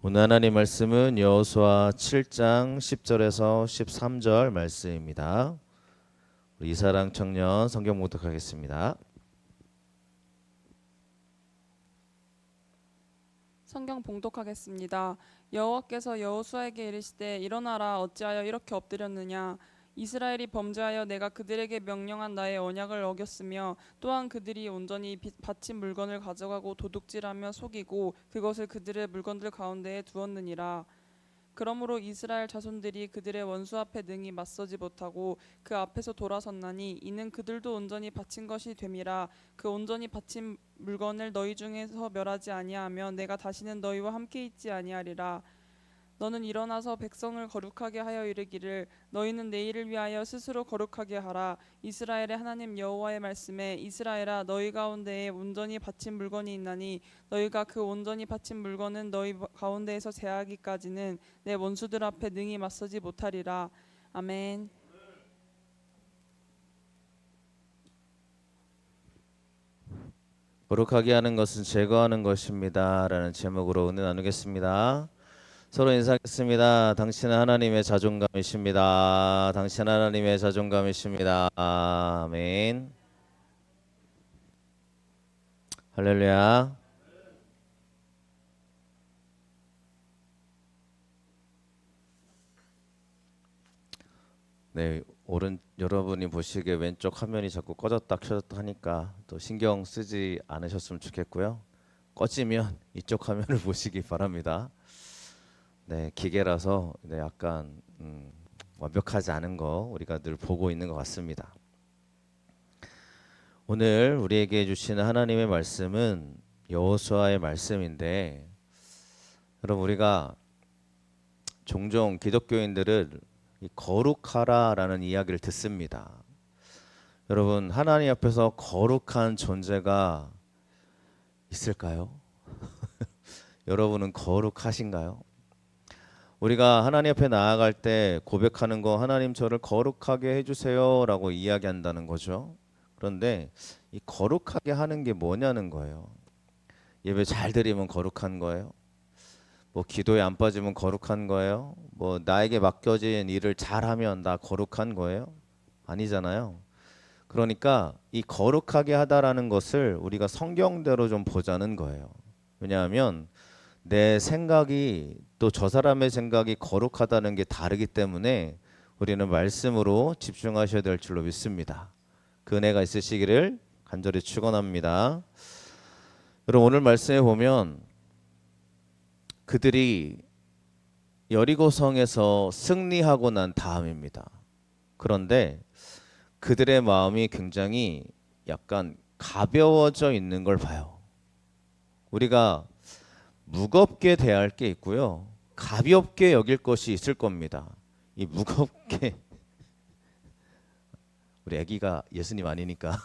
오늘 하나님 말씀은 여호수아 7장 10절에서 13절 말씀입니다. 우리 이사랑 청년 성경 봉독하겠습니다. 성경 봉독하겠습니다. 여호와께서 여호수아에게 이르시되 일어나라 어찌하여 이렇게 엎드렸느냐 이스라엘이 범죄하여 내가 그들에게 명령한 나의 언약을 어겼으며 또한 그들이 온전히 바친 물건을 가져가고 도둑질하며 속이고 그것을 그들의 물건들 가운데에 두었느니라. 그러므로 이스라엘 자손들이 그들의 원수 앞에 능히 맞서지 못하고 그 앞에서 돌아섰나니 이는 그들도 온전히 바친 것이 됨이라. 그 온전히 바친 물건을 너희 중에서 멸하지 아니하면 내가 다시는 너희와 함께 있지 아니하리라. 너는 일어나서 백성을 거룩하게 하여 이르기를 너희는 내일을 위하여 스스로 거룩하게 하라. 이스라엘의 하나님 여호와의 말씀에 이스라엘아 너희 가운데에 온전히 바친 물건이 있나니 너희가 그 온전히 바친 물건은 너희 가운데에서 제하기까지는 내 원수들 앞에 능히 맞서지 못하리라. 아멘. 거룩하게 하는 것은 제거하는 것입니다 라는 제목으로 은혜 나누겠습니다. 서로 인사하겠습니다. 당신은 하나님의 자존감이십니다. 당신은 하나님의 자존감이십니다. 아멘. 할렐루야. 네, 여러분이 보시기에 왼쪽 화면이 자꾸 꺼졌다 켜졌다 하니까 또 신경 쓰지 않으셨으면 좋겠고요. 꺼지면 이쪽 화면을 보시기 바랍니다. 네, 기계라서 약간 완벽하지 않은 거 우리가 늘 보고 있는 것 같습니다. 오늘 우리에게 주시는 하나님의 말씀은 여호수아의 말씀인데, 여러분 우리가 종종 기독교인들은 이 거룩하라라는 이야기를 듣습니다. 여러분 하나님 앞에서 거룩한 존재가 있을까요? 여러분은 거룩하신가요? 우리가 하나님 앞에 나아갈 때 고백하는 거 하나님 저를 거룩하게 해주세요 라고 이야기한다는 거죠. 그런데 이 거룩하게 하는 게 뭐냐는 거예요. 예배 잘 드리면 거룩한 거예요? 뭐 기도에 안 빠지면 거룩한 거예요? 뭐 나에게 맡겨진 일을 잘하면 나 거룩한 거예요? 아니잖아요. 그러니까 이 거룩하게 하다라는 것을 우리가 성경대로 좀 보자는 거예요. 왜냐하면 내 생각이 또 저 사람의 생각이 거룩하다는 게 다르기 때문에 우리는 말씀으로 집중하셔야 될 줄로 믿습니다. 그 은혜가 있으시기를 간절히 축원합니다. 여러분 오늘 말씀에 보면 그들이 여리고성에서 승리하고 난 다음입니다. 그런데 그들의 마음이 굉장히 약간 가벼워져 있는 걸 봐요. 우리가 무겁게 대할 게 있고요, 가볍게 여길 것이 있을 겁니다. 이 무겁게 우리 아기가 예수님 아니니까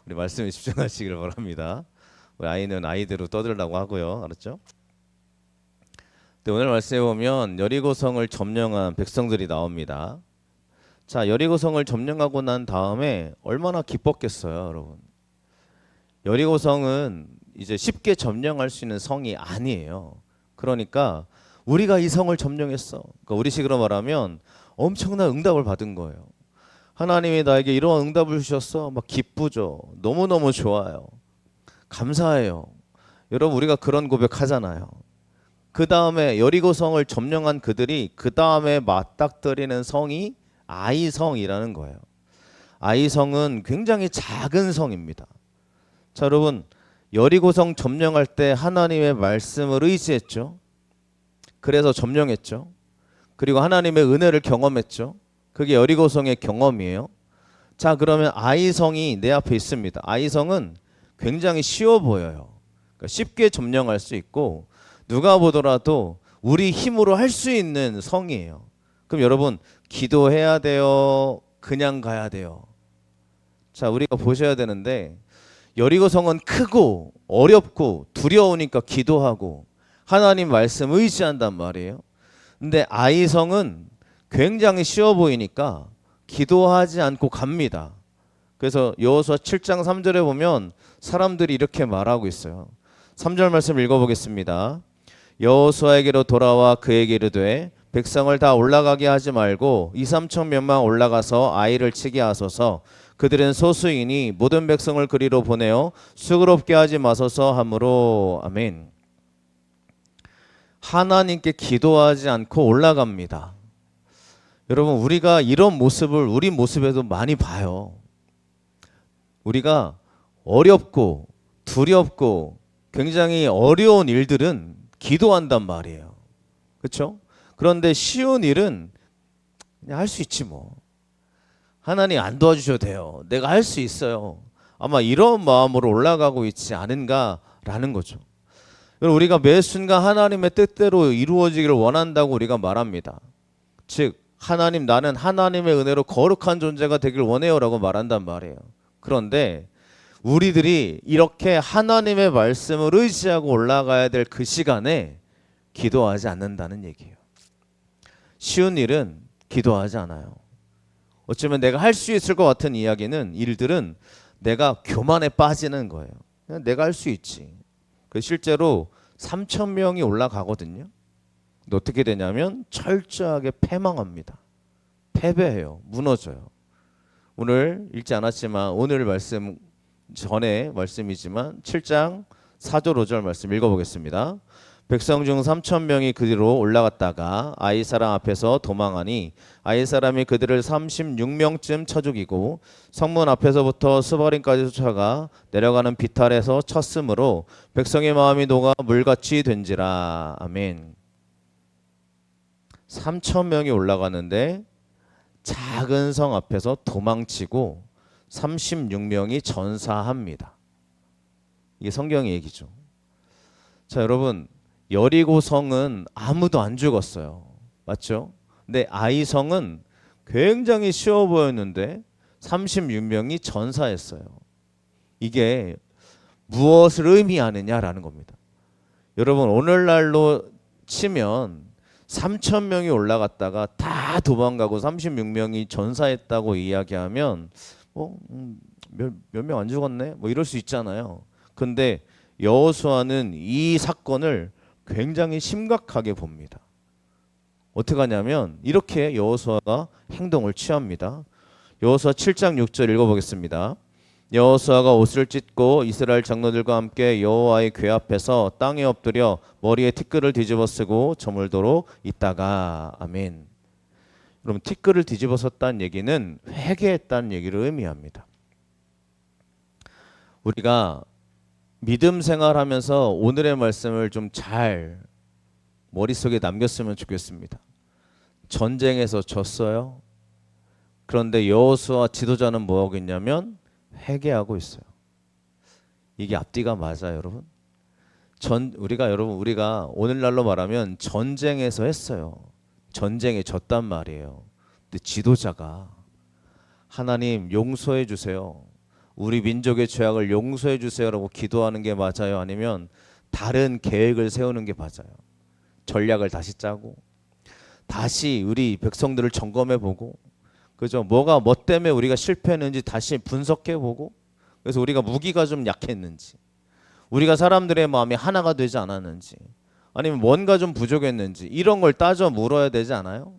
우리 말씀에 집중하시기를 바랍니다. 우리 아이는 아이대로 떠들라고 하고요, 알았죠? 근데 오늘 말씀에 보면 여리고성을 점령한 백성들이 나옵니다. 자, 여리고성을 점령하고 난 다음에 얼마나 기뻤겠어요, 여러분. 여리고성은 이제 쉽게 점령할 수 있는 성이 아니에요. 그러니까 우리가 이 성을 점령했어. 그러니까 우리식으로 말하면 엄청난 응답을 받은 거예요. 하나님이 나에게 이러한 응답을 주셨어. 막 기쁘죠. 너무너무 좋아요. 감사해요. 여러분 우리가 그런 고백하잖아요. 그 다음에 여리고성을 점령한 그들이 그 다음에 맞닥뜨리는 성이 아이성이라는 거예요. 아이성은 굉장히 작은 성입니다. 자, 여러분 여리고성 점령할 때 하나님의 말씀을 의지했죠. 그래서 점령했죠. 그리고 하나님의 은혜를 경험했죠. 그게 여리고성의 경험이에요. 자, 그러면 아이성이 내 앞에 있습니다. 아이성은 굉장히 쉬워 보여요. 그러니까 쉽게 점령할 수 있고 누가 보더라도 우리 힘으로 할 수 있는 성이에요. 그럼 여러분 기도해야 돼요? 그냥 가야 돼요? 자, 우리가 보셔야 되는데 여리고성은 크고 어렵고 두려우니까 기도하고 하나님 말씀 의지한단 말이에요. 근데 아이성은 굉장히 쉬워 보이니까 기도하지 않고 갑니다. 그래서 여호수아 7장 3절에 보면 사람들이 이렇게 말하고 있어요. 3절 말씀 읽어보겠습니다. 여호수아에게로 돌아와 그에게 이르되 백성을 다 올라가게 하지 말고 2-3천 명만 올라가서 아이를 치게 하소서. 그들은 소수이니 모든 백성을 그리로 보내어 수고롭게 하지 마소서 하므로. 아멘. 하나님께 기도하지 않고 올라갑니다. 여러분, 우리가 이런 모습을 우리 모습에도 많이 봐요. 우리가 어렵고 두렵고 굉장히 어려운 일들은 기도한단 말이에요. 그렇죠? 그런데 쉬운 일은 그냥 할 수 있지 뭐. 하나님 안 도와주셔도 돼요. 내가 할 수 있어요. 아마 이런 마음으로 올라가고 있지 않은가라는 거죠. 우리가 매 순간 하나님의 뜻대로 이루어지기를 원한다고 우리가 말합니다. 즉 하나님, 나는 하나님의 은혜로 거룩한 존재가 되길 원해요라고 말한단 말이에요. 그런데 우리들이 이렇게 하나님의 말씀을 의지하고 올라가야 될 그 시간에 기도하지 않는다는 얘기예요. 쉬운 일은 기도하지 않아요. 어쩌면 내가 할 수 있을 것 같은 일들은 내가 교만에 빠지는 거예요. 그냥 내가 할 수 있지. 실제로 3,000명이 올라가거든요. 근데 어떻게 되냐면 철저하게 패망합니다. 패배해요. 무너져요. 오늘 읽지 않았지만 오늘 말씀 전에 말씀이지만 7장 4절 5절 말씀 읽어보겠습니다. 백성 중 3,000명이 그리로 올라갔다가 아이 사람 앞에서 도망하니 아이 사람이 그들을 36명쯤 쳐 죽이고 성문 앞에서부터 스바림까지 쫓아가 내려가는 비탈에서 쳤으므로 백성의 마음이 녹아 물같이 된지라. 아멘. 3,000명이 올라가는데 작은 성 앞에서 도망치고 36명이 전사합니다. 이게 성경의 얘기죠. 자, 여러분, 여리고 성은 아무도 안 죽었어요. 맞죠? 근데 아이 성은 굉장히 쉬워 보였는데 36명이 전사했어요. 이게 무엇을 의미하느냐라는 겁니다. 여러분, 오늘날로 치면 3,000명이 올라갔다가 다 도망가고 36명이 전사했다고 이야기하면 몇 명 안 죽었네? 뭐 이럴 수 있잖아요. 근데 여호수아는 이 사건을 굉장히 심각하게 봅니다. 어떻게 하냐면 이렇게 여호수아가 행동을 취합니다. 여호수아 7장 6절 읽어보겠습니다. 여호수아가 옷을 찢고 이스라엘 장로들과 함께 여호와의 궤 앞에서 땅에 엎드려 머리에 티끌을 뒤집어 쓰고 저물도록 있다가. 아멘. 그럼 티끌을 뒤집어 썼다는 얘기는 회개했다는 얘기를 의미합니다. 우리가 믿음 생활하면서 오늘의 말씀을 좀 잘 머릿속에 남겼으면 좋겠습니다. 전쟁에서 졌어요. 그런데 여호수아 지도자는 뭐 하고 있냐면 회개하고 있어요. 이게 앞뒤가 맞아요, 여러분. 우리가 오늘날로 말하면 전쟁에서 했어요. 전쟁에 졌단 말이에요. 근데 지도자가 하나님 용서해 주세요. 우리 민족의 죄악을 용서해 주세요라고 기도하는 게 맞아요? 아니면 다른 계획을 세우는 게 맞아요? 전략을 다시 짜고 다시 우리 백성들을 점검해 보고, 그죠? 뭐 때문에 우리가 실패했는지 다시 분석해 보고, 그래서 우리가 무기가 좀 약했는지, 우리가 사람들의 마음이 하나가 되지 않았는지, 아니면 뭔가 좀 부족했는지 이런 걸 따져 물어야 되지 않아요?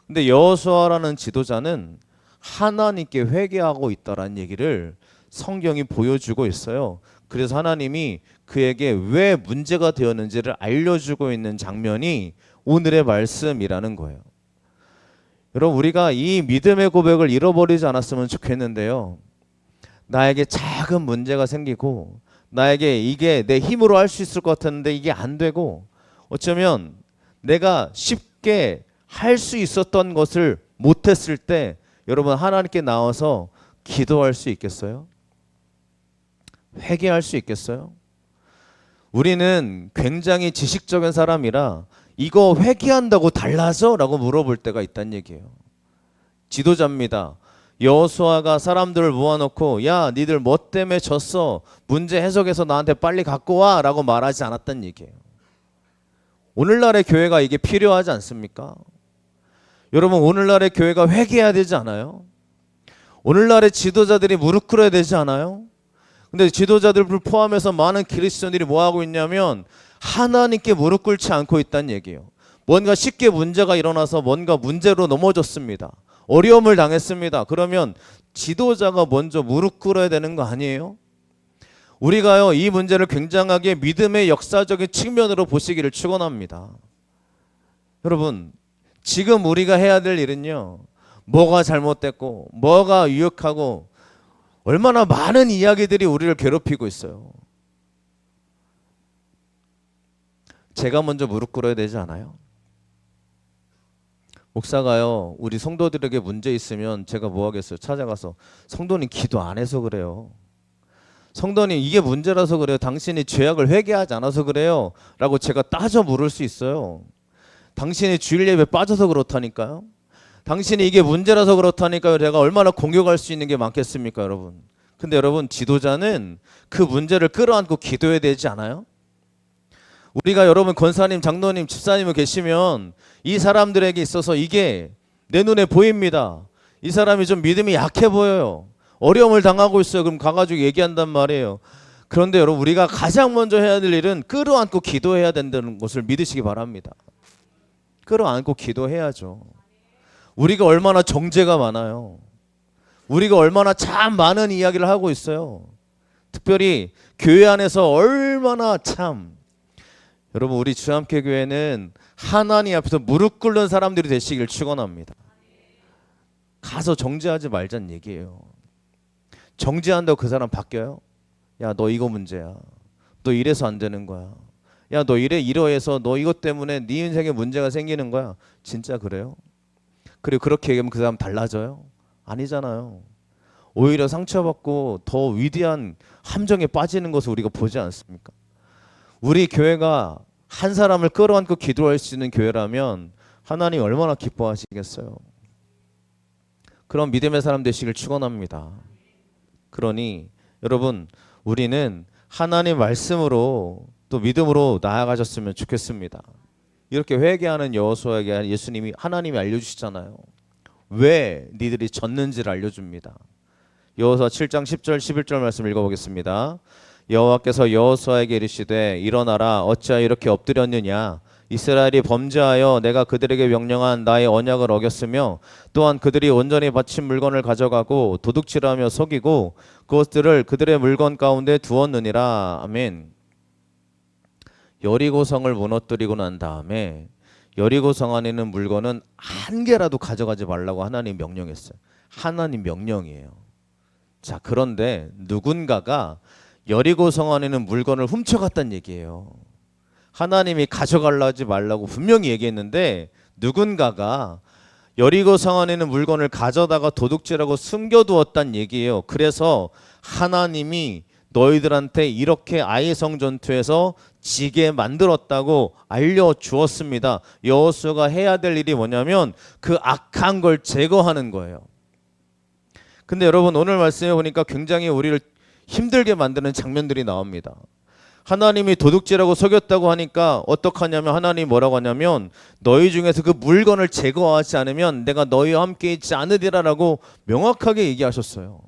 근데 여호수아라는 지도자는 하나님께 회개하고 있다라는 얘기를 성경이 보여주고 있어요. 그래서 하나님이 그에게 왜 문제가 되었는지를 알려주고 있는 장면이 오늘의 말씀이라는 거예요. 여러분, 우리가 이 믿음의 고백을 잃어버리지 않았으면 좋겠는데요. 나에게 작은 문제가 생기고 나에게 이게 내 힘으로 할 수 있을 것 같았는데 이게 안 되고, 어쩌면 내가 쉽게 할 수 있었던 것을 못했을 때 여러분, 하나님께 나와서 기도할 수 있겠어요? 회개할 수 있겠어요? 우리는 굉장히 지식적인 사람이라 이거 회개한다고 달라져? 라고 물어볼 때가 있다는 얘기예요. 지도자입니다. 여호수아가 사람들을 모아놓고 야, 니들 뭐 때문에 졌어? 문제 해석해서 나한테 빨리 갖고 와 라고 말하지 않았다는 얘기예요. 오늘날의 교회가 이게 필요하지 않습니까? 여러분, 오늘날의 교회가 회개해야 되지 않아요? 오늘날의 지도자들이 무릎 꿇어야 되지 않아요? 근데 지도자들을 포함해서 많은 그리스도인들이 뭐 하고 있냐면 하나님께 무릎 꿇지 않고 있다는 얘기예요. 뭔가 쉽게 문제가 일어나서 뭔가 문제로 넘어졌습니다. 어려움을 당했습니다. 그러면 지도자가 먼저 무릎 꿇어야 되는 거 아니에요? 우리가요, 이 문제를 굉장하게 믿음의 역사적인 측면으로 보시기를 축원합니다. 여러분, 지금 우리가 해야 될 일은요, 뭐가 잘못됐고 뭐가 유혹하고 얼마나 많은 이야기들이 우리를 괴롭히고 있어요. 제가 먼저 무릎 꿇어야 되지 않아요? 목사가요, 우리 성도들에게 문제 있으면 제가 뭐 하겠어요? 찾아가서 성도님 기도 안 해서 그래요. 성도님 이게 문제라서 그래요. 당신이 죄악을 회개하지 않아서 그래요. 라고 제가 따져 물을 수 있어요. 당신이 주일 예배 빠져서 그렇다니까요. 당신이 이게 문제라서 그렇다니까요. 제가 얼마나 공격할 수 있는 게 많겠습니까, 여러분. 근데 여러분, 지도자는 그 문제를 끌어안고 기도해야 되지 않아요? 우리가 여러분 권사님, 장로님, 집사님이 계시면 이 사람들에게 있어서 이게 내 눈에 보입니다. 이 사람이 좀 믿음이 약해 보여요. 어려움을 당하고 있어요. 그럼 가가지고 얘기한단 말이에요. 그런데 여러분, 우리가 가장 먼저 해야 될 일은 끌어안고 기도해야 된다는 것을 믿으시기 바랍니다. 끌어안고 기도해야죠. 우리가 얼마나 정죄가 많아요. 우리가 얼마나 참 많은 이야기를 하고 있어요. 특별히 교회 안에서 얼마나 참, 여러분, 우리 주함께 교회는 하나님 앞에서 무릎 꿇는 사람들이 되시길 축원합니다. 가서 정죄하지 말자는 얘기예요. 정죄한다고 그 사람 바뀌어요? 야, 너 이거 문제야. 너 이래서 안 되는 거야. 야, 너 이러해서 너 이것 때문에 네 인생에 문제가 생기는 거야. 진짜 그래요? 그리고 그렇게 얘기하면 그 사람 달라져요? 아니잖아요. 오히려 상처받고 더 위대한 함정에 빠지는 것을 우리가 보지 않습니까? 우리 교회가 한 사람을 끌어안고 기도할 수 있는 교회라면 하나님 얼마나 기뻐하시겠어요. 그런 믿음의 사람 되시길 축원합니다. 그러니 여러분, 우리는 하나님 말씀으로 또 믿음으로 나아가셨으면 좋겠습니다. 이렇게 회개하는 여호수아에게 예수님이, 하나님이 알려주시잖아요. 왜 니들이 졌는지를 알려줍니다. 여호수아 7장 10절 11절 말씀 읽어보겠습니다. 여호와께서 여호수아에게 이르시되 일어나라, 어찌하여 이렇게 엎드렸느냐. 이스라엘이 범죄하여 내가 그들에게 명령한 나의 언약을 어겼으며 또한 그들이 온전히 바친 물건을 가져가고 도둑질하며 속이고 그것들을 그들의 물건 가운데 두었느니라. 아멘. 여리고성을 무너뜨리고 난 다음에 여리고성 안에 있는 물건은 한 개라도 가져가지 말라고 하나님 명령했어요. 하나님 명령이에요. 자, 그런데 누군가가 여리고성 안에 있는 물건을 훔쳐갔다는 얘기예요. 하나님이 가져가려지 말라고 분명히 얘기했는데 누군가가 여리고성 안에 있는 물건을 가져다가 도둑질하고 숨겨두었다는 얘기예요. 그래서 하나님이 너희들한테 이렇게 아이성 전투에서 지게 만들었다고 알려주었습니다. 여호수아가 해야 될 일이 뭐냐면 그 악한 걸 제거하는 거예요. 근데 여러분, 오늘 말씀에 보니까 굉장히 우리를 힘들게 만드는 장면들이 나옵니다. 하나님이 도둑질하고 속였다고 하니까 어떡하냐면 하나님이 뭐라고 하냐면 너희 중에서 그 물건을 제거하지 않으면 내가 너희와 함께 있지 않으리라라고 명확하게 얘기하셨어요.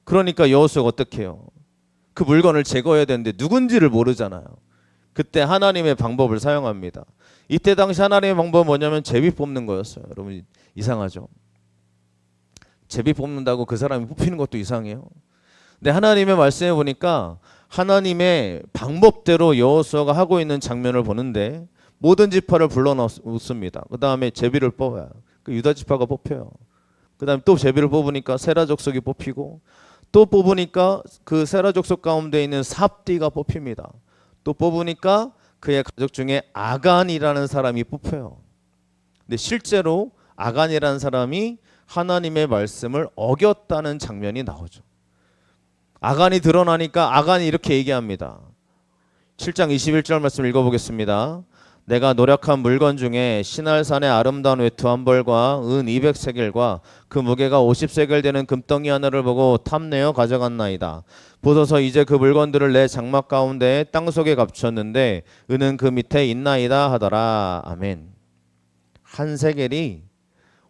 그러니까 여호수아가 어떻게 해요? 그 물건을 제거해야 되는데 누군지를 모르잖아요. 그때 하나님의 방법을 사용합니다. 이때 당시 하나님의 방법은 뭐냐면 제비 뽑는 거였어요. 여러분, 이상하죠? 제비 뽑는다고 그 사람이 뽑히는 것도 이상해요. 근데 하나님의 말씀에 보니까 하나님의 방법대로 여호수아가 하고 있는 장면을 보는데 모든 지파를 불러놓습니다. 그 다음에 제비를 뽑아요. 그 유다 지파가 뽑혀요. 그 다음에 또 제비를 뽑으니까 세라 족속이 뽑히고 또 뽑으니까 그 세라 족속 가운데 있는 삽디가 뽑힙니다. 또 뽑으니까 그의 가족 중에 아간이라는 사람이 뽑혀요. 근데 실제로 아간이라는 사람이 하나님의 말씀을 어겼다는 장면이 나오죠. 아간이 드러나니까 아간이 이렇게 얘기합니다. 7장 21절 말씀 읽어보겠습니다. 내가 노력한 물건 중에 시날산의 아름다운 외투 한 벌과 은 200세겔과 그 무게가 50세겔 되는 금덩이 하나를 보고 탐내어 가져갔나이다. 보소서 이제 그 물건들을 내 장막 가운데 땅속에 감췄는데 은은 그 밑에 있나이다 하더라. 아멘. 한 세겔이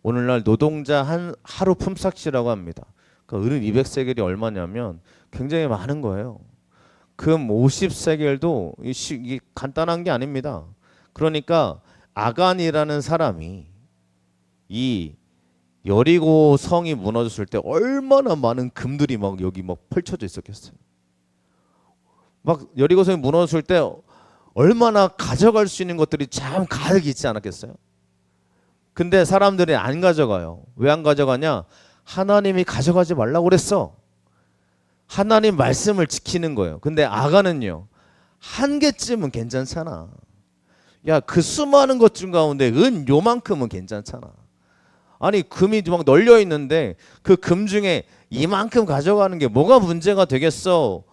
오늘날 노동자 한 하루 품삯이라고 합니다. 그러니까 은은 200세겔이 얼마냐면 굉장히 많은 거예요. 금 50세겔도 이게 간단한 게 아닙니다. 그러니까 아간이라는 사람이 이 여리고 성이 무너졌을 때 얼마나 많은 금들이 막 여기 막 펼쳐져 있었겠어요. 막 여리고 성이 무너졌을 때 얼마나 가져갈 수 있는 것들이 참 가득 있지 않았겠어요? 근데 사람들이 안 가져가요. 왜 안 가져가냐? 하나님이 가져가지 말라고 그랬어. 하나님 말씀을 지키는 거예요. 근데 아간은요, 한 개쯤은 괜찮잖아. 야, 그 수많은 것 중 가운데 은 요만큼은 괜찮잖아. 아니, 금이 막 널려 있는데 그 금 중에 이만큼 가져가는 게 뭐가 문제가 되겠어?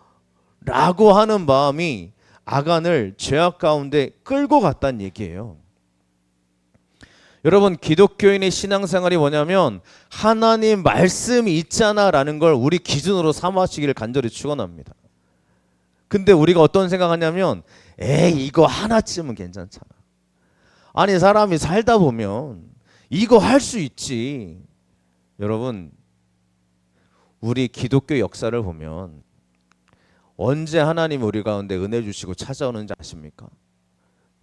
라고 하는 마음이 아간을 죄악 가운데 끌고 갔다는 얘기예요. 여러분, 기독교인의 신앙생활이 뭐냐면 하나님 말씀이 있잖아 라는 걸 우리 기준으로 삼으시기를 간절히 축원합니다. 근데 우리가 어떤 생각하냐면 에이, 이거 하나쯤은 괜찮잖아. 아니, 사람이 살다 보면 이거 할 수 있지. 여러분, 우리 기독교 역사를 보면 언제 하나님이 우리 가운데 은혜 주시고 찾아오는지 아십니까?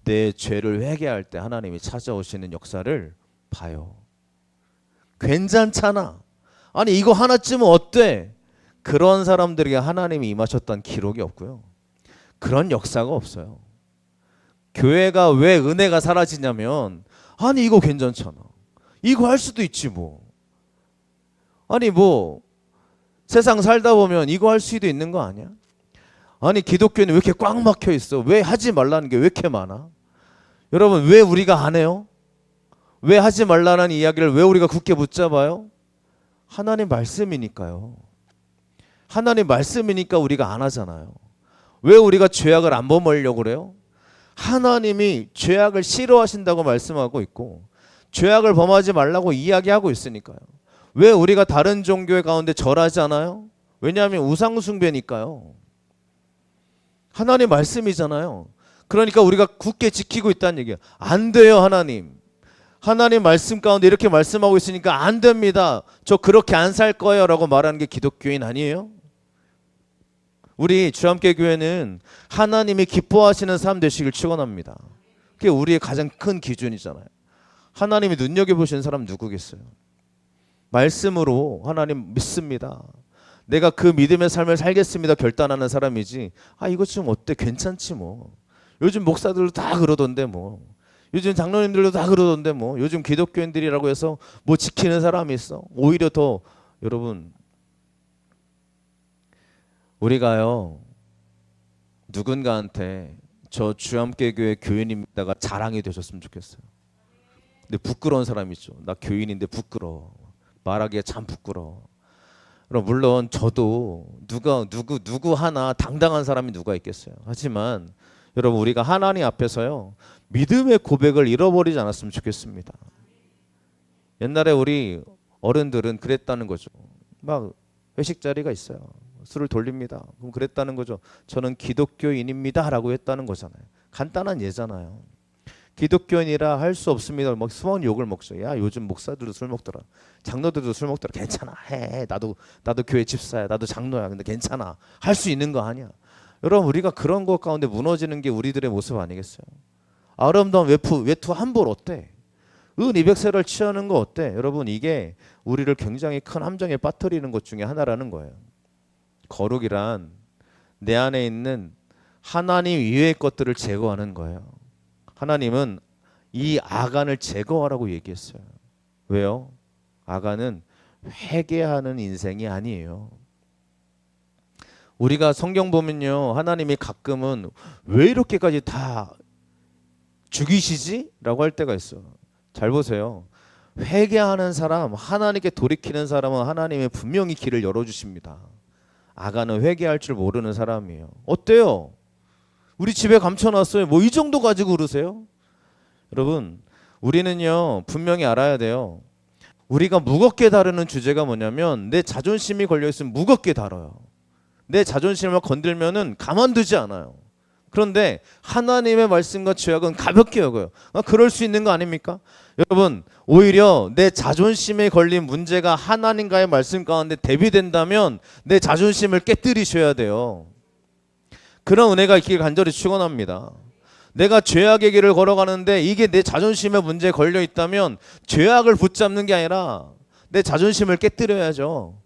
내 죄를 회개할 때 하나님이 찾아오시는 역사를 봐요. 괜찮잖아. 아니, 이거 하나쯤은 어때? 그런 사람들에게 하나님이 임하셨던 기록이 없고요. 그런 역사가 없어요. 교회가 왜 은혜가 사라지냐면 아니, 이거 괜찮잖아. 이거 할 수도 있지 뭐. 아니, 뭐 세상 살다 보면 이거 할 수도 있는 거 아니야? 아니, 기독교는 왜 이렇게 꽉 막혀 있어? 왜 하지 말라는 게 왜 이렇게 많아? 여러분, 왜 우리가 안 해요? 왜 하지 말라는 이야기를 왜 우리가 굳게 붙잡아요? 하나님 말씀이니까요. 하나님 말씀이니까 우리가 안 하잖아요. 왜 우리가 죄악을 안 범하려고 그래요? 하나님이 죄악을 싫어하신다고 말씀하고 있고 죄악을 범하지 말라고 이야기하고 있으니까요. 왜 우리가 다른 종교의 가운데 절하지 않아요? 왜냐하면 우상 숭배니까요. 하나님 말씀이잖아요. 그러니까 우리가 굳게 지키고 있다는 얘기예요. 안 돼요, 하나님. 하나님 말씀 가운데 이렇게 말씀하고 있으니까 안 됩니다. 저 그렇게 안 살 거예요 라고 말하는 게 기독교인 아니에요? 우리 주함께 교회는 하나님이 기뻐하시는 삶 되시길 축원합니다. 그게 우리의 가장 큰 기준이잖아요. 하나님이 눈여겨보시는 사람 누구겠어요? 말씀으로 하나님 믿습니다. 내가 그 믿음의 삶을 살겠습니다 결단하는 사람이지 아, 이것 좀 어때? 괜찮지 뭐. 요즘 목사들도 다 그러던데 뭐. 요즘 장로님들도 다 그러던데 뭐. 요즘 기독교인들이라고 해서 뭐 지키는 사람이 있어? 오히려 더 여러분, 우리가요 누군가한테 저 주함께 교회 교인입니다가 자랑이 되셨으면 좋겠어요. 근데 부끄러운 사람이 있죠. 나 교인인데 부끄러워. 말하기에 참 부끄러워. 그럼 물론 저도 누구 하나 당당한 사람이 누가 있겠어요. 하지만 여러분, 우리가 하나님 앞에서요 믿음의 고백을 잃어버리지 않았으면 좋겠습니다. 옛날에 우리 어른들은 그랬다는 거죠. 막 회식 자리가 있어요. 술을 돌립니다. 그럼 그랬다는 거죠. 저는 기독교인입니다 라고 했다는 거잖아요. 간단한 예잖아요. 기독교인이라 할 수 없습니다. 막 수많은 욕을 먹죠. 야, 요즘 목사들도 술 먹더라. 장로들도 술 먹더라. 괜찮아. 해. 나도 교회 집사야. 나도 장로야. 근데 괜찮아. 할 수 있는 거 아니야. 여러분, 우리가 그런 것 가운데 무너지는 게 우리들의 모습 아니겠어요? 아름다운 외투 한 벌 어때? 은 200세를 취하는 거 어때? 여러분, 이게 우리를 굉장히 큰 함정에 빠뜨리는 것 중에 하나라는 거예요. 거룩이란 내 안에 있는 하나님 이외의 것들을 제거하는 거예요. 하나님은 이 아간을 제거하라고 얘기했어요. 왜요? 아간은 회개하는 인생이 아니에요. 우리가 성경 보면요, 하나님이 가끔은 왜 이렇게까지 다 죽이시지? 라고 할 때가 있어요. 잘 보세요. 회개하는 사람, 하나님께 돌이키는 사람은 하나님이 분명히 길을 열어주십니다. 아간은 회개할 줄 모르는 사람이에요. 어때요? 우리 집에 감춰놨어요. 뭐 이 정도 가지고 그러세요? 여러분, 우리는요 분명히 알아야 돼요. 우리가 무겁게 다루는 주제가 뭐냐면 내 자존심이 걸려있으면 무겁게 다뤄요. 내 자존심을 건들면은 가만두지 않아요. 그런데 하나님의 말씀과 죄악은 가볍게 여겨요. 그럴 수 있는 거 아닙니까? 여러분, 오히려 내 자존심에 걸린 문제가 하나님과의 말씀 가운데 대비된다면 내 자존심을 깨뜨리셔야 돼요. 그런 은혜가 있길 간절히 축원합니다. 내가 죄악의 길을 걸어가는데 이게 내 자존심의 문제에 걸려 있다면 죄악을 붙잡는 게 아니라 내 자존심을 깨뜨려야죠.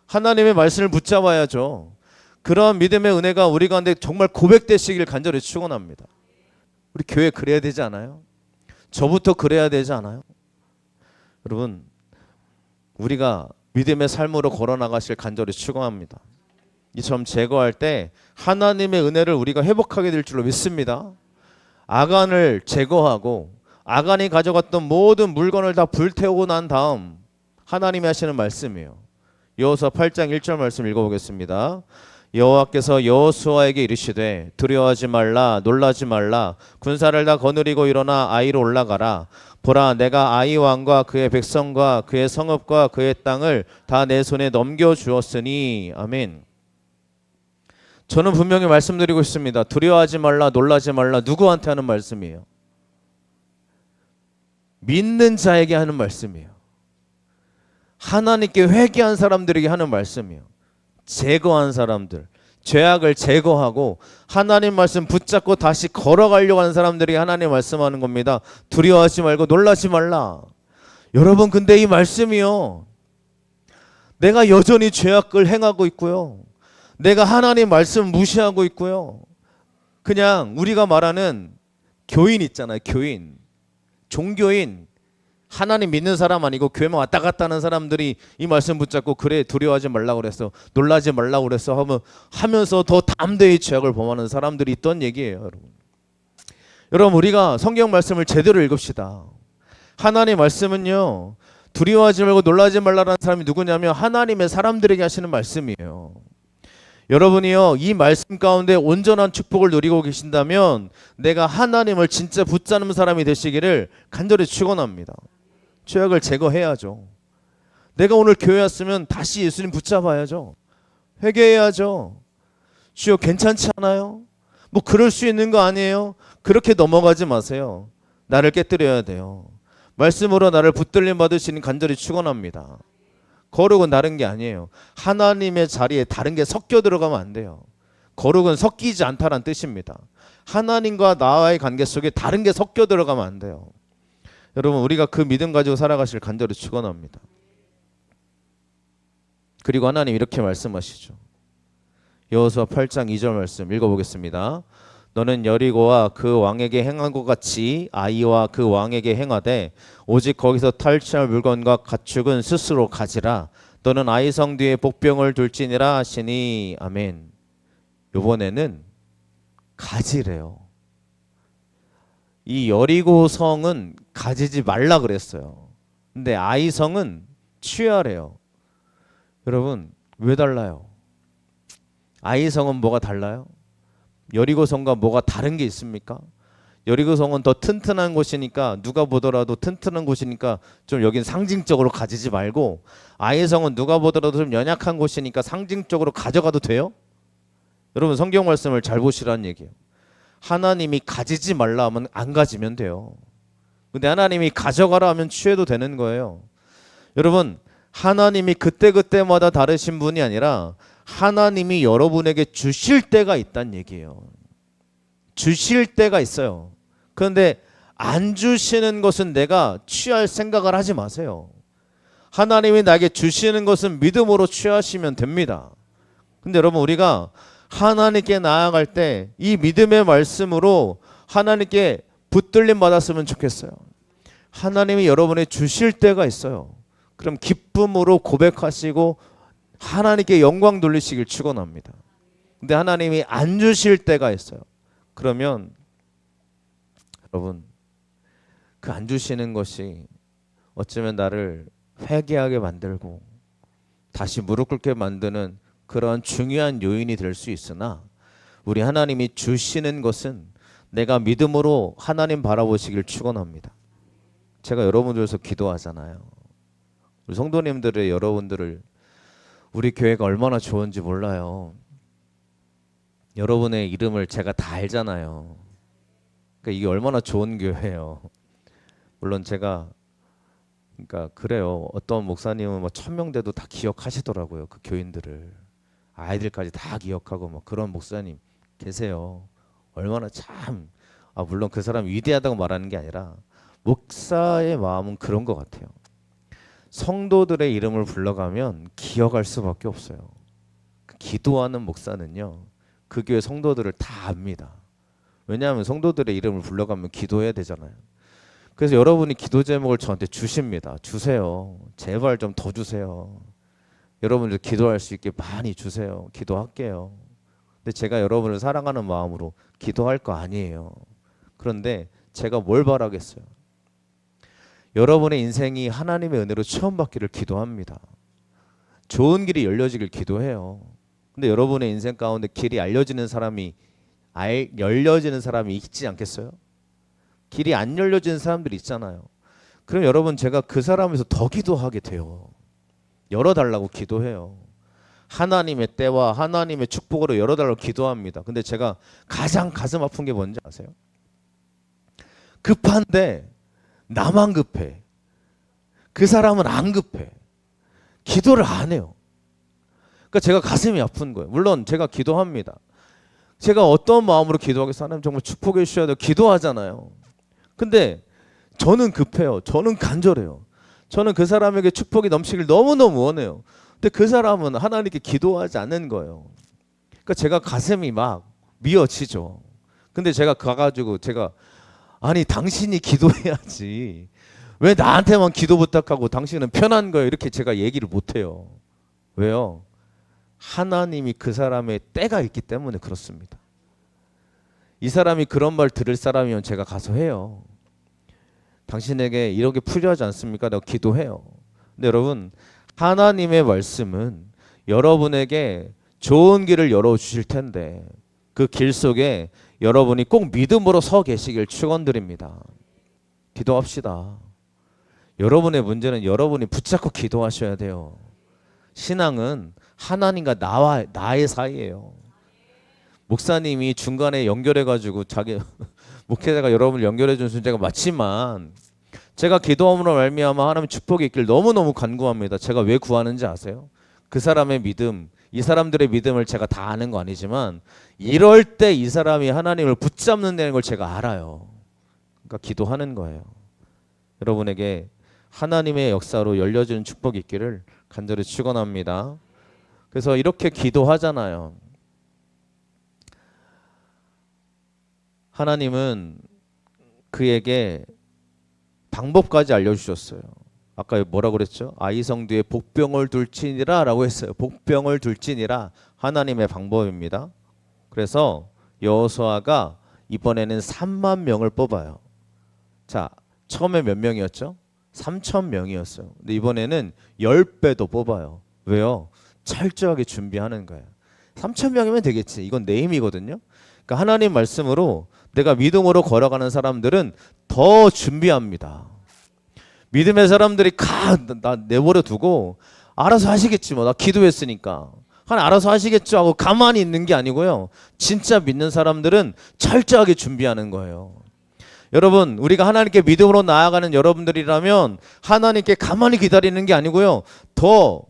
하나님의 말씀을 붙잡아야죠. 그러한 믿음의 은혜가 우리 가운데 정말 고백되시길 간절히 축원합니다. 우리 교회 그래야 되지 않아요? 저부터 그래야 되지 않아요? 여러분, 우리가 믿음의 삶으로 걸어나가실 간절히 축원합니다. 이 점 제거할 때 하나님의 은혜를 우리가 회복하게 될 줄로 믿습니다. 아간을 제거하고 아간이 가져갔던 모든 물건을 다 불태우고 난 다음 하나님이 하시는 말씀이에요. 여호수아 8장 1절 말씀 읽어보겠습니다. 여호와께서 여호수아에게 이르시되 두려워하지 말라 놀라지 말라 군사를 다 거느리고 일어나 아이로 올라가라. 보라 내가 아이 왕과 그의 백성과 그의 성읍과 그의 땅을 다 내 손에 넘겨주었으니. 아멘. 저는 분명히 말씀드리고 있습니다. 두려워하지 말라 놀라지 말라. 누구한테 하는 말씀이에요? 믿는 자에게 하는 말씀이에요. 하나님께 회개한 사람들에게 하는 말씀이에요. 제거한 사람들, 죄악을 제거하고 하나님 말씀 붙잡고 다시 걸어가려고 하는 사람들에게 하나님 말씀하는 겁니다. 두려워하지 말고 놀라지 말라. 여러분, 근데 이 말씀이요, 내가 여전히 죄악을 행하고 있고요, 내가 하나님 말씀 무시하고 있고요, 그냥 우리가 말하는 교인 있잖아요. 교인, 종교인, 하나님 믿는 사람 아니고 교회만 왔다 갔다 하는 사람들이 이 말씀 붙잡고 그래 두려워하지 말라고 그랬어, 놀라지 말라고 그랬어 하면서 더 담대히 죄악을 범하는 사람들이 있던 얘기예요. 여러분, 우리가 성경 말씀을 제대로 읽읍시다. 하나님 말씀은요, 두려워하지 말고 놀라지 말라라는 사람이 누구냐면 하나님의 사람들에게 하시는 말씀이에요. 여러분이요, 이 말씀 가운데 온전한 축복을 누리고 계신다면 내가 하나님을 진짜 붙잡는 사람이 되시기를 간절히 축원합니다. 죄악을 제거해야죠. 내가 오늘 교회 왔으면 다시 예수님 붙잡아야죠. 회개해야죠. 주여 괜찮지 않아요? 뭐 그럴 수 있는 거 아니에요? 그렇게 넘어가지 마세요. 나를 깨뜨려야 돼요. 말씀으로 나를 붙들림 받으시는 간절히 축원합니다. 거룩은 다른 게 아니에요. 하나님의 자리에 다른 게 섞여 들어가면 안 돼요. 거룩은 섞이지 않다란 뜻입니다. 하나님과 나와의 관계 속에 다른 게 섞여 들어가면 안 돼요. 여러분, 우리가 그 믿음 가지고 살아가실 간절히 축원합니다. 그리고 하나님 이렇게 말씀하시죠. 여호수아 8장 2절 말씀 읽어보겠습니다. 너는 여리고와 그 왕에게 행한 것 같이 아이와 그 왕에게 행하되 오직 거기서 탈취할 물건과 가축은 스스로 가지라. 너는 아이 성 뒤에 복병을 둘지니라 하시니. 아멘. 이번에는 가지래요. 이 여리고 성은 가지지 말라 그랬어요. 근데 아이 성은 취하래요. 여러분, 왜 달라요? 아이 성은 뭐가 달라요? 여리고 성과 뭐가 다른 게 있습니까? 여리고 성은 더 튼튼한 곳이니까 누가 보더라도 튼튼한 곳이니까 좀 여긴 상징적으로 가지지 말고, 아이 성은 누가 보더라도 좀 연약한 곳이니까 상징적으로 가져가도 돼요? 여러분, 성경 말씀을 잘 보시라는 얘기예요. 하나님이 가지지 말라 하면 안 가지면 돼요. 근데 하나님이 가져가라 하면 취해도 되는 거예요. 여러분, 하나님이 그때그때마다 다르신 분이 아니라 하나님이 여러분에게 주실 때가 있다는 얘기예요. 주실 때가 있어요. 그런데 안 주시는 것은 내가 취할 생각을 하지 마세요. 하나님이 나에게 주시는 것은 믿음으로 취하시면 됩니다. 근데 여러분, 우리가 하나님께 나아갈 때 이 믿음의 말씀으로 하나님께 붙들림 받았으면 좋겠어요. 하나님이 여러분의 주실 때가 있어요. 그럼 기쁨으로 고백하시고 하나님께 영광 돌리시길 축원합니다. 근데 하나님이 안 주실 때가 있어요. 그러면 여러분, 그 안 주시는 것이 어쩌면 나를 회개하게 만들고 다시 무릎 꿇게 만드는 그런 중요한 요인이 될 수 있으나, 우리 하나님이 주시는 것은 내가 믿음으로 하나님 바라보시길 축원합니다. 제가 여러분들 위해서 기도하잖아요. 우리 성도님들의 여러분들을 우리 교회가 얼마나 좋은지 몰라요. 여러분의 이름을 제가 다 알잖아요. 그러니까 이게 얼마나 좋은 교회예요. 물론 제가 그러니까 그래요. 어떤 목사님은 뭐 1000명 돼도 다 기억하시더라고요. 그 교인들을 아이들까지 다 기억하고 뭐 그런 목사님 계세요. 얼마나 참 물론 그 사람 위대하다고 말하는 게 아니라 목사의 마음은 그런 것 같아요. 성도들의 이름을 불러가면 기억할 수밖에 없어요. 기도하는 목사는요, 그 교회 성도들을 다 압니다. 왜냐하면 성도들의 이름을 불러가면 기도해야 되잖아요. 그래서 여러분이 기도 제목을 저한테 주십니다. 주세요. 제발 좀 더 주세요. 여러분들 기도할 수 있게 많이 주세요. 기도할게요. 근데 제가 여러분을 사랑하는 마음으로 기도할 거 아니에요. 그런데 제가 뭘 바라겠어요? 여러분의 인생이 하나님의 은혜로 체험받기를 기도합니다. 좋은 길이 열려지길 기도해요. 근데 여러분의 인생 가운데 길이 열려지는 사람이 있지 않겠어요? 길이 안 열려지는 사람들이 있잖아요. 그럼 여러분, 제가 그 사람에서 더 기도하게 돼요. 열어달라고 기도해요. 하나님의 때와 하나님의 축복으로 열어달라고 기도합니다. 근데 제가 가장 가슴 아픈 게 뭔지 아세요? 급한데 나만 급해. 그 사람은 안 급해. 기도를 안 해요. 그러니까 제가 가슴이 아픈 거예요. 물론 제가 기도합니다. 제가 어떤 마음으로 기도하겠어요? 하나님 정말 축복해 주셔야 돼요. 기도하잖아요. 근데 저는 급해요. 저는 간절해요. 저는 그 사람에게 축복이 넘치길 너무너무 원해요. 근데 그 사람은 하나님께 기도하지 않는 거예요. 그러니까 제가 가슴이 막 미어지죠. 근데 제가 가가지고 아니 당신이 기도해야지. 왜 나한테만 기도 부탁하고 당신은 편한 거예요? 이렇게 제가 얘기를 못해요. 왜요? 하나님이 그 사람의 때가 있기 때문에 그렇습니다. 이 사람이 그런 말 들을 사람이면 제가 가서 해요. 당신에게 이런 게 필요하지 않습니까? 내가 기도해요. 근데 여러분, 하나님의 말씀은 여러분에게 좋은 길을 열어주실 텐데 그 길 속에 여러분이 꼭 믿음으로 서 계시길 축원드립니다. 기도합시다. 여러분의 문제는 여러분이 붙잡고 기도하셔야 돼요. 신앙은 하나님과 나의 사이예요. 목사님이 중간에 연결해가지고 자기 목회자가 여러분을 연결해 준 순제가 맞지만 제가 기도함으로 말미암아 하나님의 축복이 있길 너무너무 간구합니다. 제가 왜 구하는지 아세요? 그 사람의 믿음, 이 사람들의 믿음을 제가 다 아는 거 아니지만 이럴 때 이 사람이 하나님을 붙잡는다는 걸 제가 알아요. 그러니까 기도하는 거예요. 여러분에게 하나님의 역사로 열려지는 축복이 있기를 간절히 축원합니다. 그래서 이렇게 기도하잖아요. 하나님은 그에게 방법까지 알려주셨어요. 아까 뭐라고 그랬죠? 아이성 뒤에 복병을 둘지니라 라고 했어요. 복병을 둘지니라 하나님의 방법입니다. 그래서 여호수아가 이번에는 3만 명을 뽑아요. 자, 처음에 몇 명이었죠? 3,000명이었어요. 근데 이번에는 10배 더 뽑아요. 왜요? 철저하게 준비하는 거예요. 3,000명이면 되겠지. 이건 내 힘이거든요. 그러니까 하나님 말씀으로 내가 믿음으로 걸어가는 사람들은 더 준비합니다. 믿음의 사람들이 나 내버려 두고 알아서 하시겠지 뭐 나 기도했으니까 하나 알아서 하시겠죠 하고 가만히 있는 게 아니고요. 진짜 믿는 사람들은 철저하게 준비하는 거예요. 여러분, 우리가 하나님께 믿음으로 나아가는 여러분들이라면 하나님께 가만히 기다리는 게 아니고요. 더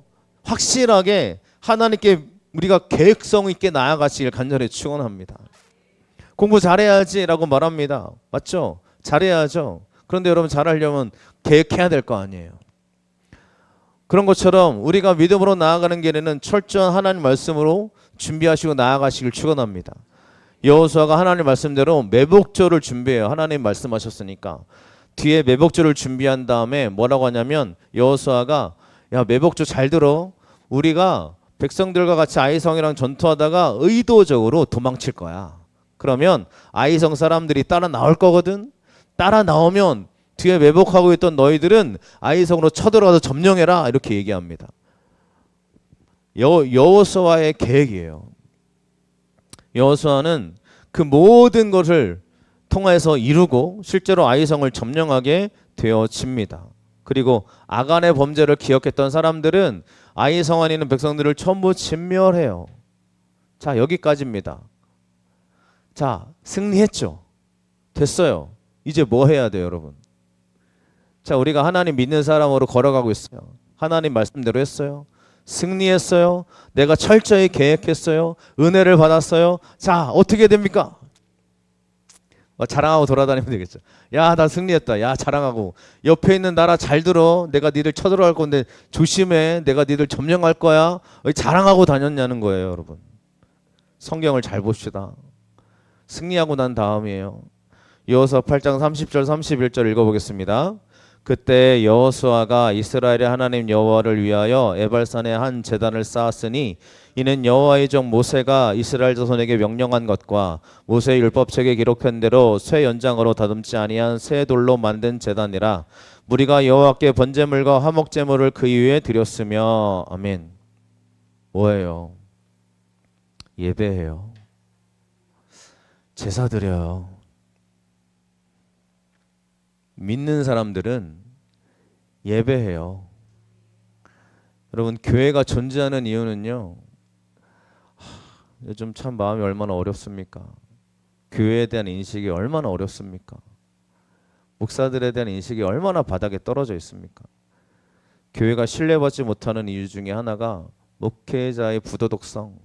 확실하게 하나님께 우리가 계획성 있게 나아가시길 간절히 축원합니다. 공부 잘해야지라고 말합니다. 맞죠? 잘해야죠. 그런데 여러분, 잘하려면 계획해야 될 거 아니에요. 그런 것처럼 우리가 믿음으로 나아가는 길에는 철저한 하나님 말씀으로 준비하시고 나아가시길 축원합니다. 여호수아가 하나님 말씀대로 매복절을 준비해요. 하나님 말씀하셨으니까. 뒤에 매복절을 준비한 다음에 뭐라고 하냐면 여호수아가 야, 매복절 잘 들어. 우리가 백성들과 같이 아이성이랑 전투하다가 의도적으로 도망칠 거야. 그러면 아이성 사람들이 따라 나올 거거든. 따라 나오면 뒤에 매복하고 있던 너희들은 아이성으로 쳐들어가서 점령해라. 이렇게 얘기합니다. 여호수아의 계획이에요. 여호수아는 그 모든 것을 통해서 이루고 실제로 아이성을 점령하게 되어집니다. 그리고 아간의 범죄를 기억했던 사람들은 아이성 안에 있는 백성들을 전부 진멸해요. 자, 여기까지입니다. 자, 승리했죠. 됐어요. 이제 뭐 해야 돼요, 여러분? 자, 우리가 하나님 믿는 사람으로 걸어가고 있어요. 하나님 말씀대로 했어요. 승리했어요. 내가 철저히 계획했어요. 은혜를 받았어요. 자, 어떻게 됩니까? 자랑하고 돌아다니면 되겠죠. 야, 나 승리했다. 야, 자랑하고. 옆에 있는 나라 잘 들어. 내가 니들 쳐들어갈 건데 조심해. 내가 니들 점령할 거야. 자랑하고 다녔냐는 거예요, 여러분. 성경을 잘 봅시다. 승리하고 난 다음이에요. 여호수아 8장 30절 31절 읽어보겠습니다. 그때 여호수아가 이스라엘의 하나님 여호와를 위하여 에발산에 한 제단을 쌓았으니 이는 여호와의 종 모세가 이스라엘 자손에게 명령한 것과 모세의 율법책에 기록한 대로 쇠 연장으로 다듬지 아니한 새 돌로 만든 제단이라. 무리가 여호와께 번제물과 화목제물을 그 위에 드렸으며. 아멘. 뭐예요? 예배해요. 제사 드려요. 믿는 사람들은 예배해요. 여러분, 교회가 존재하는 이유는요, 요즘 참 마음이 얼마나 어렵습니까? 교회에 대한 인식이 얼마나 어렵습니까? 목사들에 대한 인식이 얼마나 바닥에 떨어져 있습니까? 교회가 신뢰받지 못하는 이유 중에 하나가 목회자의 부도덕성,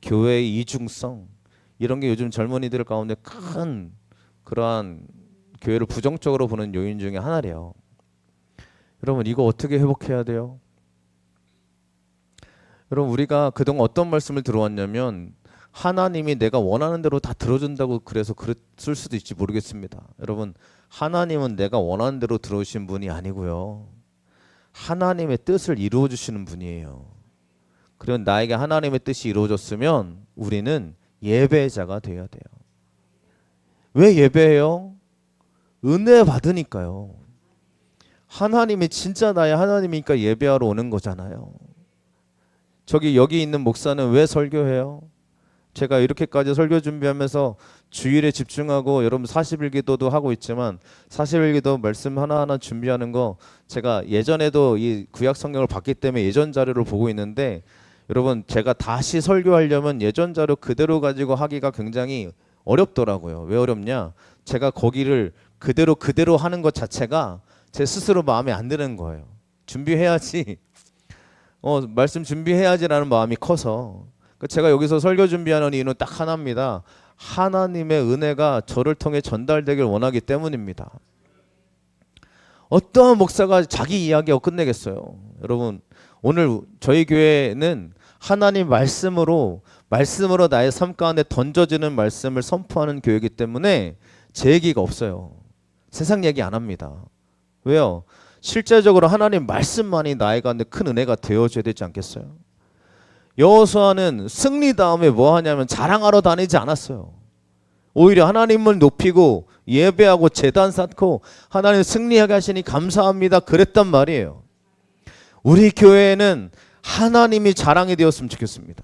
교회의 이중성, 이런 게 요즘 젊은이들 가운데 큰 그러한 교회를 부정적으로 보는 요인 중에 하나래요. 여러분, 이거 어떻게 회복해야 돼요? 여러분, 우리가 그동안 어떤 말씀을 들어왔냐면 하나님이 내가 원하는 대로 다 들어준다고 그래서 그랬을 수도 있지 모르겠습니다. 여러분, 하나님은 내가 원하는 대로 들어오신 분이 아니고요, 하나님의 뜻을 이루어 주시는 분이에요. 그리고 나에게 하나님의 뜻이 이루어졌으면 우리는 예배자가 되어야 돼요. 왜 예배해요? 은혜 받으니까요. 하나님이 진짜 나의 하나님이니까 예배하러 오는 거잖아요. 여기 있는 목사는 왜 설교해요? 제가 이렇게까지 설교 준비하면서 주일에 집중하고 여러분 40일 기도도 하고 있지만 40일 기도 말씀 하나하나 준비하는 거 제가 예전에도 이 구약 성경을 봤기 때문에 예전 자료를 보고 있는데, 여러분, 제가 다시 설교하려면 예전 자료 그대로 가지고 하기가 굉장히 어렵더라고요. 왜 어렵냐? 제가 거기를 그대로 하는 것 자체가 제 스스로 마음에 안 드는 거예요. 준비해야지. 말씀 준비해야지라는 마음이 커서. 제가 여기서 설교 준비하는 이유는 딱 하나입니다. 하나님의 은혜가 저를 통해 전달되길 원하기 때문입니다. 어떠한 목사가 자기 이야기하고 끝내겠어요? 여러분, 오늘 저희 교회는 하나님 말씀으로 나의 삶 가운데 던져지는 말씀을 선포하는 교회이기 때문에 제 얘기가 없어요. 세상 얘기 안 합니다. 왜요? 실제적으로 하나님 말씀만이 나의 가운데 큰 은혜가 되어줘야 되지 않겠어요? 여호수아는 승리 다음에 뭐 하냐면 자랑하러 다니지 않았어요. 오히려 하나님을 높이고 예배하고 제단 쌓고 하나님 승리하게 하시니 감사합니다 그랬단 말이에요. 우리 교회에는 하나님이 자랑이 되었으면 좋겠습니다.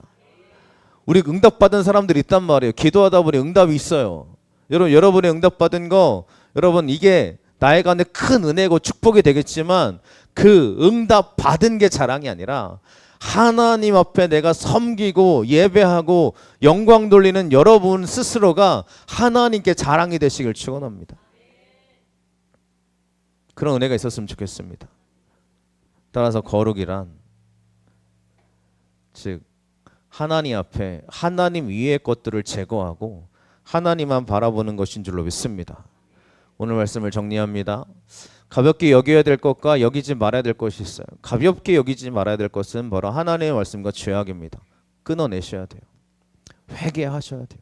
우리 응답받은 사람들이 있단 말이에요. 기도하다 보니 응답이 있어요. 여러분의 응답받은 거, 여러분, 이게 나의 가운데 큰 은혜고 축복이 되겠지만 그 응답 받은 게 자랑이 아니라 하나님 앞에 내가 섬기고 예배하고 영광 돌리는 여러분 스스로가 하나님께 자랑이 되시길 축원합니다. 그런 은혜가 있었으면 좋겠습니다. 따라서 거룩이란, 즉 하나님 앞에 하나님 위의 것들을 제거하고 하나님만 바라보는 것인 줄로 믿습니다. 오늘 말씀을 정리합니다. 가볍게 여겨야 될 것과 여기지 말아야 될 것이 있어요. 가볍게 여기지 말아야 될 것은 바로 하나님의 말씀과 죄악입니다. 끊어내셔야 돼요. 회개하셔야 돼요.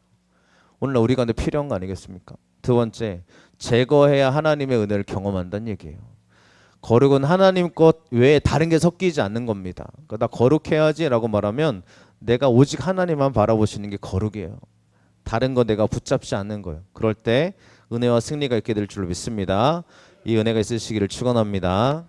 오늘 우리 가운데 필요한 거 아니겠습니까? 두 번째, 제거해야 하나님의 은혜를 경험한다는 얘기예요. 거룩은 하나님 것 외에 다른 게 섞이지 않는 겁니다. 그러니까 나 거룩해야지라고 말하면 내가 오직 하나님만 바라보시는 게 거룩이에요. 다른 거 내가 붙잡지 않는 거예요. 그럴 때 은혜와 승리가 있게 될 줄로 믿습니다. 이 은혜가 있으시기를 축원합니다.